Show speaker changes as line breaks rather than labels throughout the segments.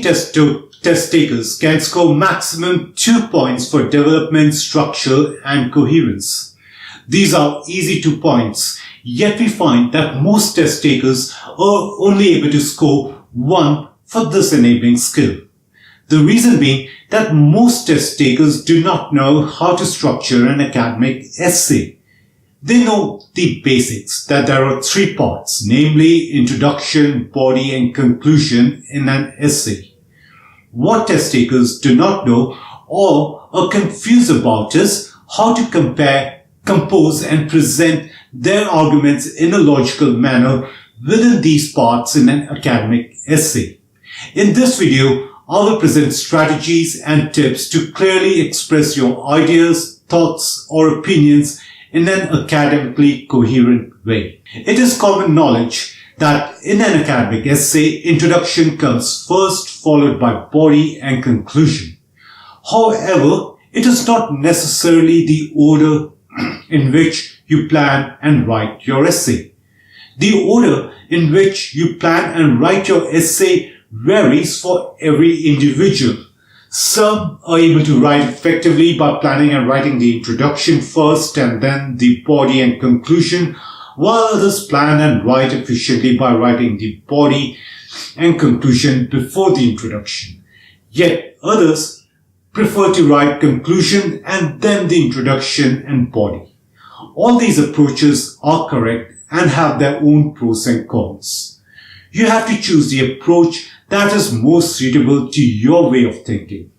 test takers can score maximum 2 points for development, structure, and coherence. These are easy 2 points, yet we find that most test takers are only able to score 1 for this enabling skill. The reason being that most test takers do not know how to structure an academic essay. They know the basics, that there are 3 parts, namely introduction, body, and conclusion in an essay. What test takers do not know or are confused about is how to compare, compose, and present their arguments in a logical manner within these parts in an academic essay. In this video, I will present strategies and tips to clearly express your ideas, thoughts, or opinions in an academically coherent way. It is common knowledge that in an academic essay, introduction comes first, followed by body and conclusion. However, it is not necessarily the order in which you plan and write your essay. The order in which you plan and write your essay varies for every individual. Some are able to write effectively by planning and writing the introduction first and then the body and conclusion, while others plan and write efficiently by writing the body and conclusion before the introduction. Yet others prefer to write conclusion and then the introduction and body. All these approaches are correct and have their own pros and cons. You have to choose the approach that is most suitable to your way of thinking.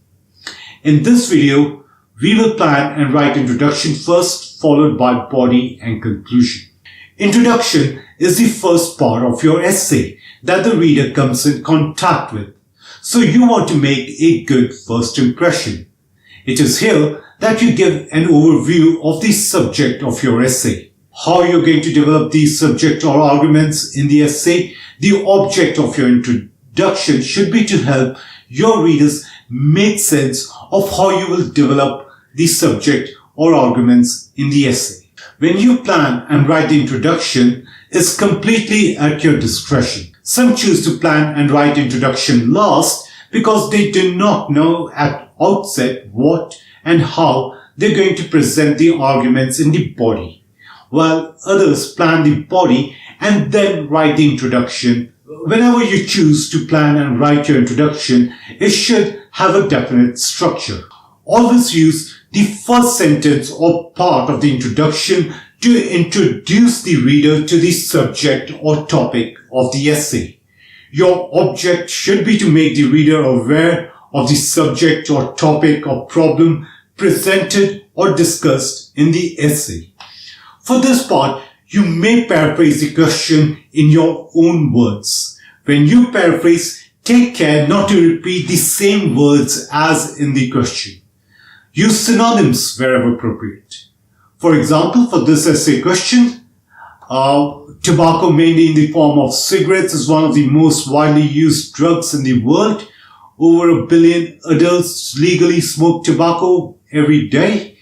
In this video, we will plan and write introduction first, followed by body and conclusion. Introduction is the first part of your essay that the reader comes in contact with, so you want to make a good first impression. It is here that you give an overview of the subject of your essay, how you're going to develop these subject or arguments in the essay. The object of your introduction should be to help your readers make sense of how you will develop the subject or arguments in the essay. When you plan and write the introduction, it's completely at your discretion. Some choose to plan and write introduction last because they do not know at outset what and how they're going to present the arguments in the body, while others plan the body and then write the introduction. Whenever you choose to plan and write your introduction, it should have a definite structure. Always use the first sentence or part of the introduction to introduce the reader to the subject or topic of the essay. Your object should be to make the reader aware of the subject or topic or problem presented or discussed in the essay. For this part, you may paraphrase the question in your own words. When you paraphrase, take care not to repeat the same words as in the question. Use synonyms wherever appropriate. For example, for this essay question, tobacco, mainly in the form of cigarettes, is one of the most widely used drugs in the world. Over 1 billion adults legally smoke tobacco every day.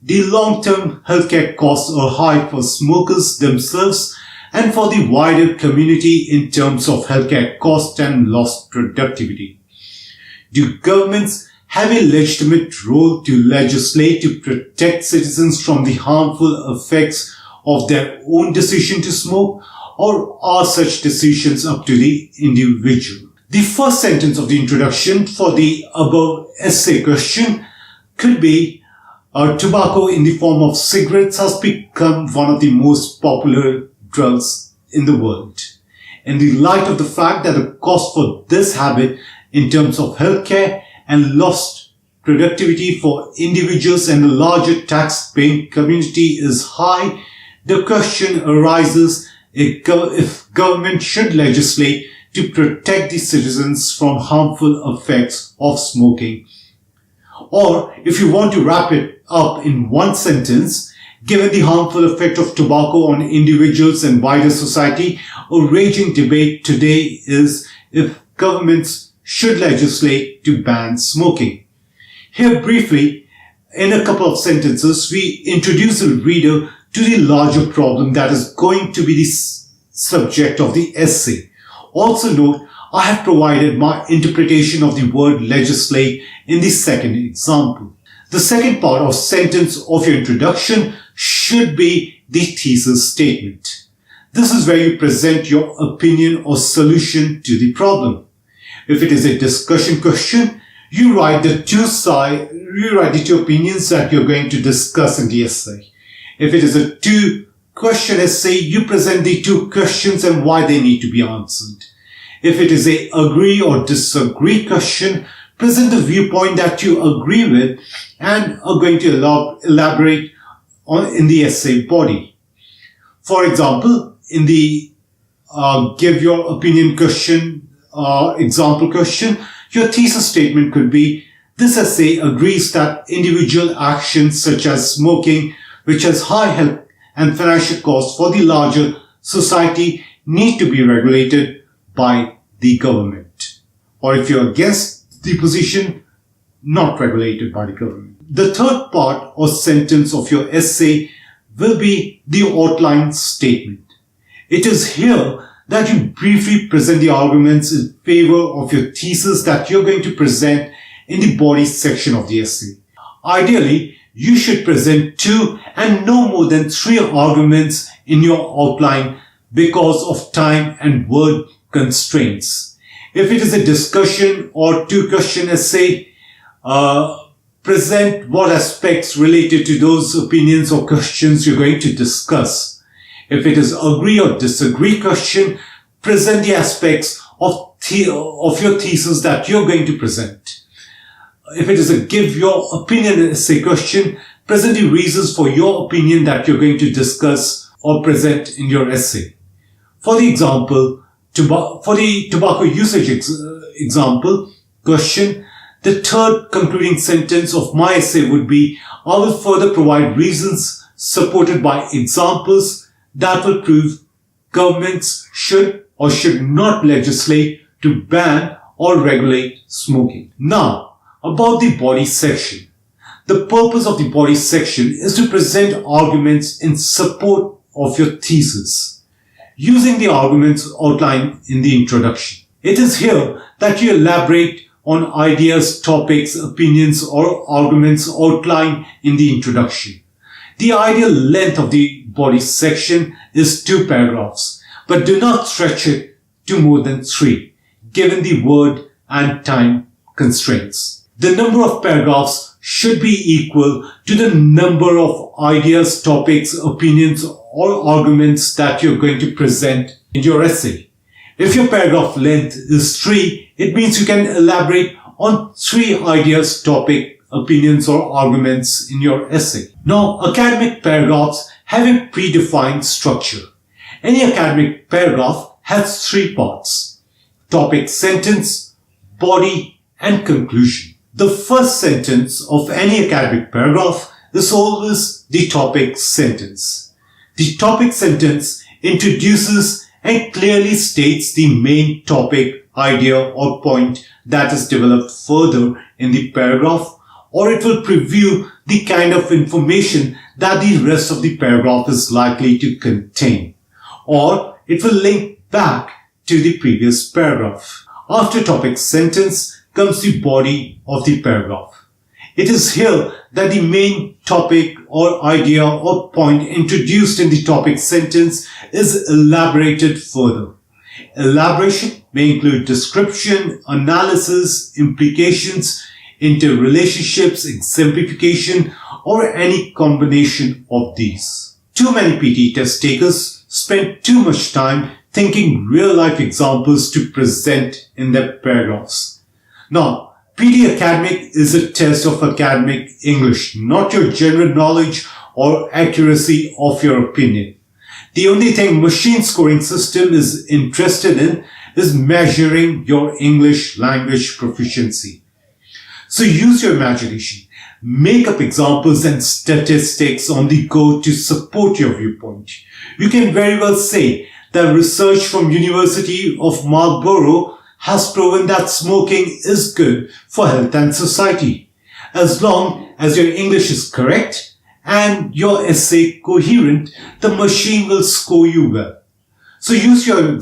The long-term healthcare costs are high for smokers themselves and for the wider community in terms of healthcare cost and lost productivity. Do governments have a legitimate role to legislate to protect citizens from the harmful effects of their own decision to smoke, or are such decisions up to the individual? The first sentence of the introduction for the above essay question could be, tobacco in the form of cigarettes has become one of the most popular drugs in the world. In the light of the fact that the cost for this habit in terms of healthcare and lost productivity for individuals and the larger tax-paying community is high, the question arises if government should legislate to protect the citizens from harmful effects of smoking. Or if you want to wrap it up in one sentence, given the harmful effect of tobacco on individuals and wider society, a raging debate today is if governments should legislate to ban smoking. Here briefly, in a couple of sentences, we introduce the reader to the larger problem that is going to be the subject of the essay. Also note, I have provided my interpretation of the word legislate in the second example. The second part or sentence of your introduction should be the thesis statement. This is where you present your opinion or solution to the problem. If it is a discussion question, you write the two opinions that you're going to discuss in the essay. If it is a two-question essay, you present the two questions and why they need to be answered. If it is a agree or disagree question, present the viewpoint that you agree with and are going to elaborate on in the essay body. For example, in the give your opinion question, example question, your thesis statement could be, this essay agrees that individual actions such as smoking, which has high health and financial costs for the larger society, need to be regulated by the government. Or if you're against the position, not regulated by the government. The third part or sentence of your essay will be the outline statement. It is here that you briefly present the arguments in favor of your thesis that you're going to present in the body section of the essay. Ideally, you should present 2 and no more than 3 arguments in your outline because of time and word constraints. If it is a discussion or 2-question essay, present what aspects related to those opinions or questions you're going to discuss. If it is agree or disagree question, present the aspects of your thesis that you're going to present. If it is a give your opinion essay question, present the reasons for your opinion that you're going to discuss or present in your essay. For the example, for the tobacco usage example question, the third concluding sentence of my essay would be, I will further provide reasons supported by examples that will prove governments should or should not legislate to ban or regulate smoking. Now, about the body section. The purpose of the body section is to present arguments in support of your thesis, using the arguments outlined in the introduction. It is here that you elaborate on ideas, topics, opinions, or arguments outlined in the introduction. The ideal length of the body section is 2 paragraphs, but do not stretch it to more than 3, given the word and time constraints. The number of paragraphs should be equal to the number of ideas, topics, opinions, or arguments that you're going to present in your essay. If your paragraph length is 3, it means you can elaborate on 3 ideas, topic, opinions, or arguments in your essay. Now, academic paragraphs have a predefined structure. Any academic paragraph has 3 parts: topic sentence, body, and conclusion. The first sentence of any academic paragraph is always the topic sentence. The topic sentence introduces and clearly states the main topic, idea, or point that is developed further in the paragraph, or it will preview the kind of information that the rest of the paragraph is likely to contain, or it will link back to the previous paragraph. After topic sentence comes the body of the paragraph. It is here that the main topic or idea or point introduced in the topic sentence is elaborated further. Elaboration may include description, analysis, implications, interrelationships, exemplification, or any combination of these. Too many PT test takers spend too much time thinking real-life examples to present in their paragraphs. Now, PT Academic is a test of academic English, not your general knowledge or accuracy of your opinion. The only thing machine scoring system is interested in is measuring your English language proficiency. So use your imagination. Make up examples and statistics on the go to support your viewpoint. You can very well say that research from University of Marlborough has proven that smoking is good for health and society. As long as your English is correct and your essay coherent, the machine will score you well. So use your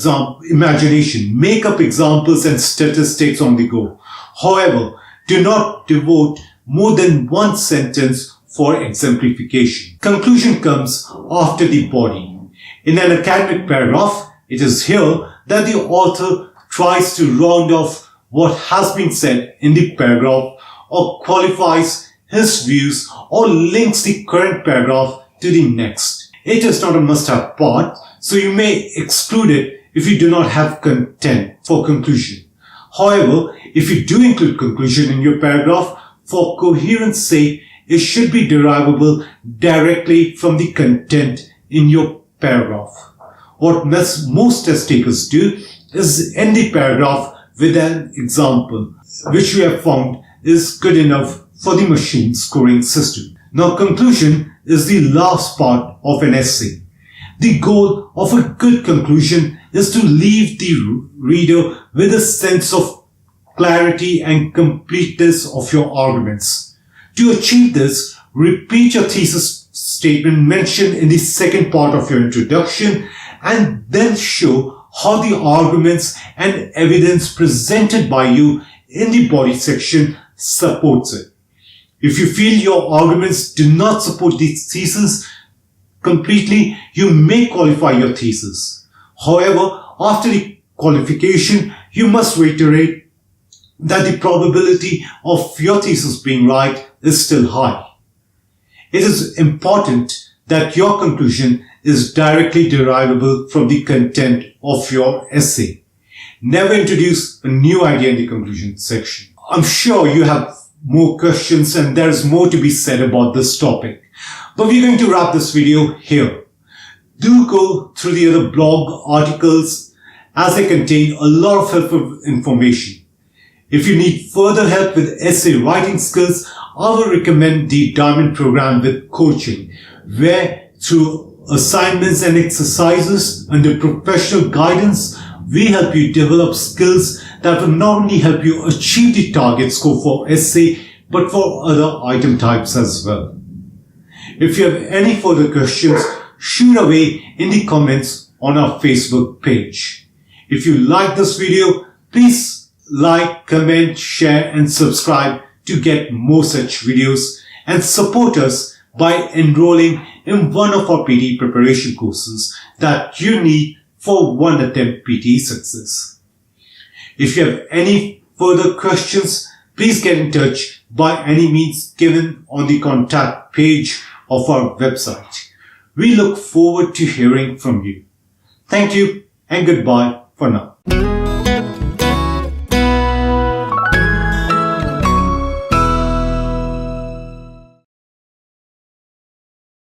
imagination, make up examples and statistics on the go. However, do not devote more than one sentence for exemplification. Conclusion comes after the body. In an academic paragraph, it is here that the author tries to round off what has been said in the paragraph or qualifies his views or links the current paragraph to the next. It is not a must-have part, so you may exclude it if you do not have content for conclusion. However, if you do include conclusion in your paragraph, for coherence sake, it should be derivable directly from the content in your paragraph. What most test takers do is end the paragraph with an example, which we have found is good enough for the machine scoring system. Now, conclusion is the last part of an essay. The goal of a good conclusion is to leave the reader with a sense of clarity and completeness of your arguments. To achieve this, repeat your thesis statement mentioned in the second part of your introduction and then show how the arguments and evidence presented by you in the body section supports it. If you feel your arguments do not support the thesis completely, you may qualify your thesis. However, after the qualification, you must reiterate that the probability of your thesis being right is still high. It is important that your conclusion is directly derivable from the content of your essay. Never introduce a new idea in the conclusion section. I'm sure you have more questions and there is more to be said about this topic. But we're going to wrap this video here. Do go through the other blog articles as they contain a lot of helpful information. If you need further help with essay writing skills, I will recommend the Diamond program with coaching, where through assignments and exercises under professional guidance, we help you develop skills that will not only help you achieve the target score for essay, but for other item types as well. If you have any further questions, shoot away in the comments on our Facebook page. If you like this video, please like, comment, share and subscribe to get more such videos, and support us by enrolling in one of our PTE preparation courses that you need for one attempt PTE success. If you have any further questions, please get in touch by any means given on the contact page of our website. We look forward to hearing from you. Thank you and goodbye for now.